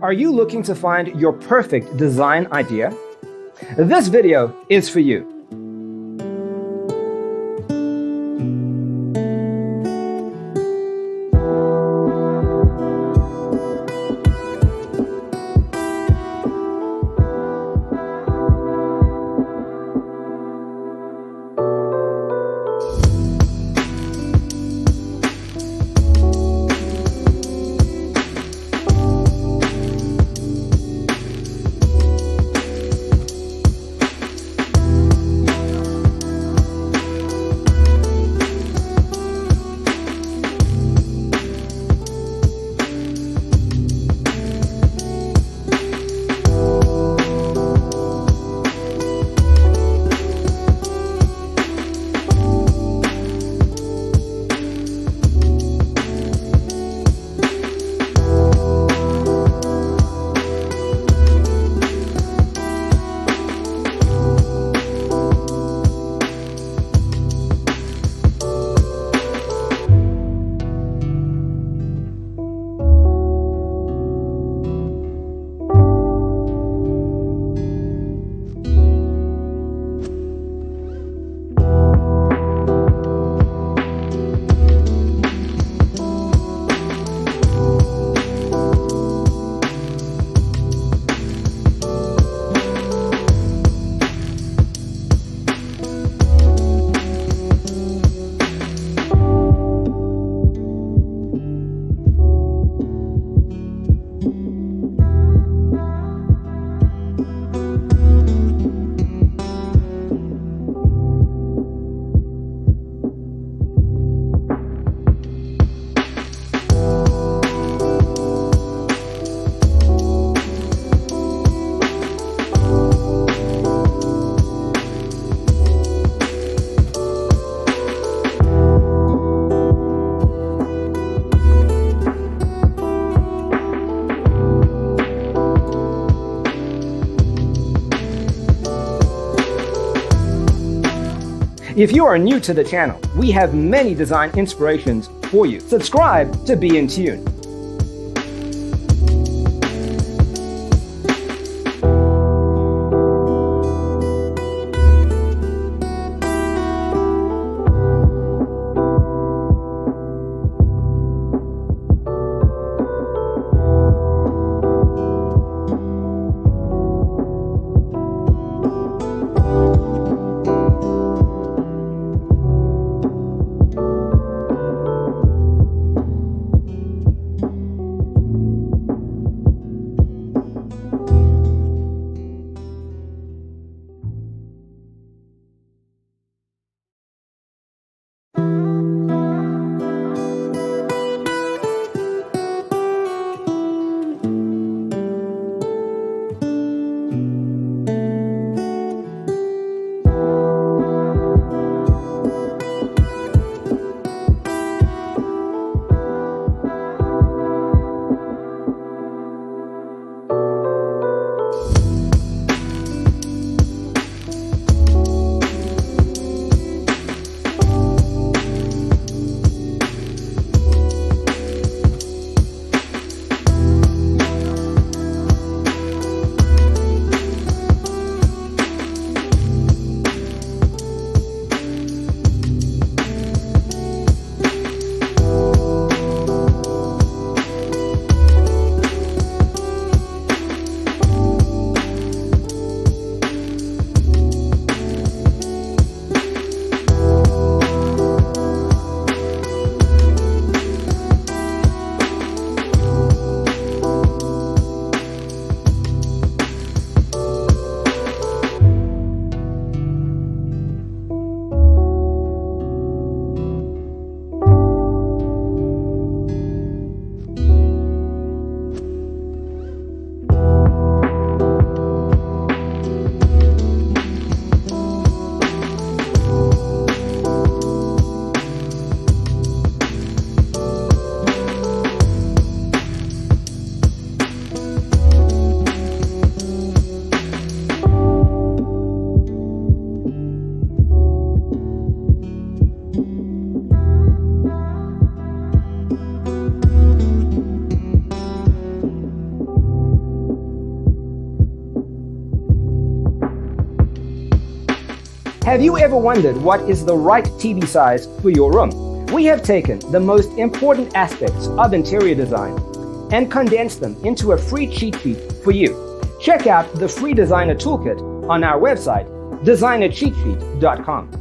Are you looking to find your perfect design idea? This video is for you. If you are new to the channel, we have many design inspirations for you. Subscribe to be in tune. Have you ever wondered what is the right TV size for your room? We have taken the most important aspects of interior design and condensed them into a free cheat sheet for you. Check out the free designer toolkit on our website, designercheatsheet.com.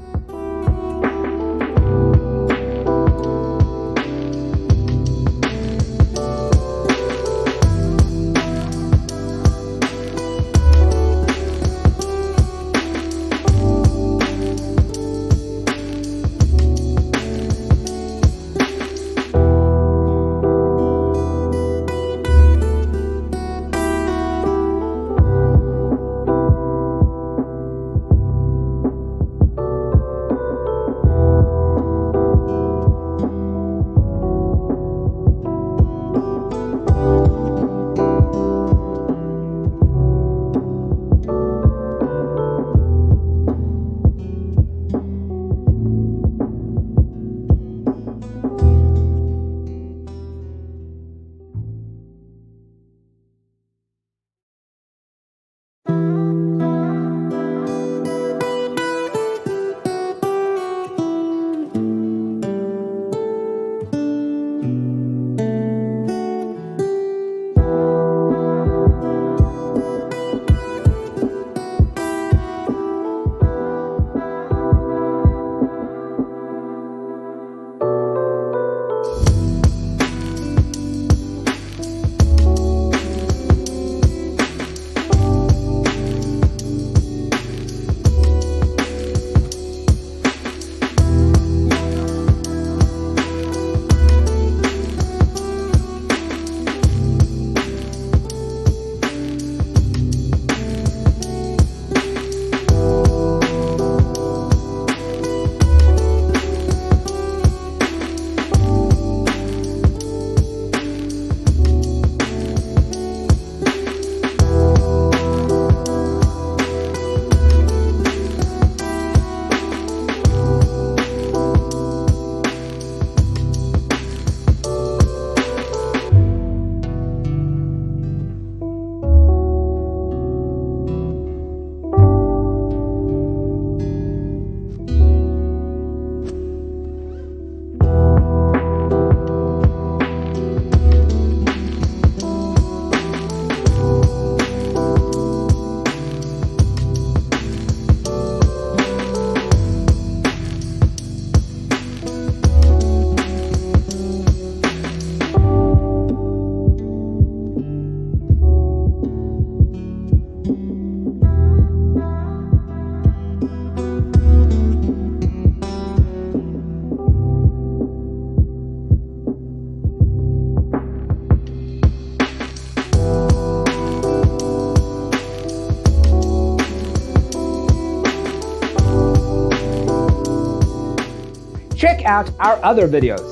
Check out our other videos.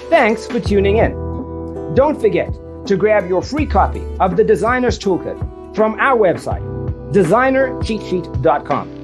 Thanks for tuning in. Don't forget to grab your free copy of the Designer's Toolkit from our website, designercheatsheet.com.